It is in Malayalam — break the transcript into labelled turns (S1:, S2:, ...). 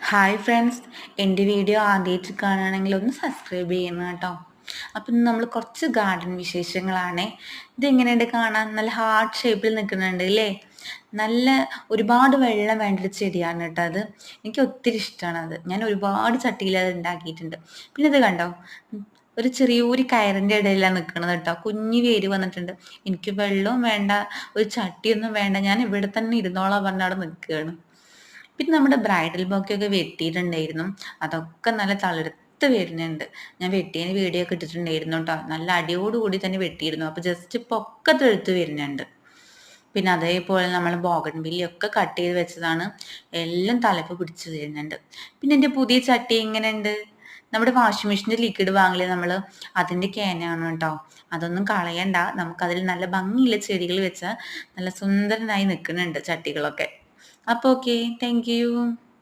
S1: ഹായ് ഫ്രണ്ട്സ്, എൻ്റെ വീഡിയോ ആദ്യമായിട്ട് കാണുകയാണെങ്കിൽ ഒന്ന് സബ്സ്ക്രൈബ് ചെയ്യണം കേട്ടോ. അപ്പം ഇന്ന് നമ്മൾ കുറച്ച് ഗാർഡൻ വിശേഷങ്ങളാണേ. ഇതെങ്ങനെയുണ്ട് കാണാൻ? നല്ല ഹാർട്ട് ഷേപ്പിൽ നിൽക്കുന്നുണ്ട് അല്ലേ? നല്ല ഒരുപാട് വെള്ളം വേണ്ട ഒരു ചെടിയാണ് കേട്ടോ അത്. എനിക്ക് ഒത്തിരി ഇഷ്ടമാണ് അത്. ഞാൻ ഒരുപാട് ചട്ടിയിൽ അത് ഉണ്ടാക്കിയിട്ടുണ്ട്. പിന്നെ ഇത് കണ്ടോ? ഒരു ചെറിയൊരു കയറിൻ്റെ ഇടയിലാണ് നിൽക്കുന്നത് കേട്ടോ. കുഞ്ഞു വേര് വന്നിട്ടുണ്ട്. എനിക്ക് വെള്ളവും വേണ്ട, ഒരു ചട്ടിയൊന്നും വേണ്ട, ഞാൻ ഇവിടെ തന്നെ ഇരുന്നോളാം പറഞ്ഞ് അവിടെ നിൽക്കുകയാണ്. പിന്നെ നമ്മുടെ ബ്രൈഡൽ ബൊക്കെയൊക്കെ വെട്ടിയിട്ടുണ്ടായിരുന്നു. അതൊക്കെ നല്ല തളിർത്ത് വരുന്നുണ്ട്. ഞാൻ വെട്ടിയതിന് വീഡിയോ ഒക്കെ ഇട്ടിട്ടുണ്ടായിരുന്നു കേട്ടോ. നല്ല അടിയോടുകൂടി തന്നെ വെട്ടിയിരുന്നു. അപ്പോൾ ജസ്റ്റ് ഇപ്പോൾ ഒക്കെ തെഴുത്ത് വരുന്നുണ്ട്. പിന്നെ അതേപോലെ നമ്മൾ ബോഗൺവില്ലയൊക്കെ കട്ട് ചെയ്ത് വെച്ചതാണ്. എല്ലാം തലപ്പ് പിടിച്ച് വരുന്നുണ്ട്. പിന്നെ എൻ്റെ പുതിയ ചട്ടി എങ്ങനെയുണ്ട്? നമ്മുടെ വാഷിംഗ് മെഷീൻ്റെ ലിക്വിഡ് വാങ്ങില്ലേ നമ്മൾ, അതിൻ്റെ ക്യാനാണ് കേട്ടോ. അതൊന്നും കളയണ്ട. നമുക്കതിൽ നല്ല ഭംഗിയുള്ള ചെടികൾ വെച്ചാൽ നല്ല സുന്ദരനായി നിൽക്കുന്നുണ്ട് ചട്ടികളൊക്കെ. അപ്പോൾ ഓക്കെ, താങ്ക് യു.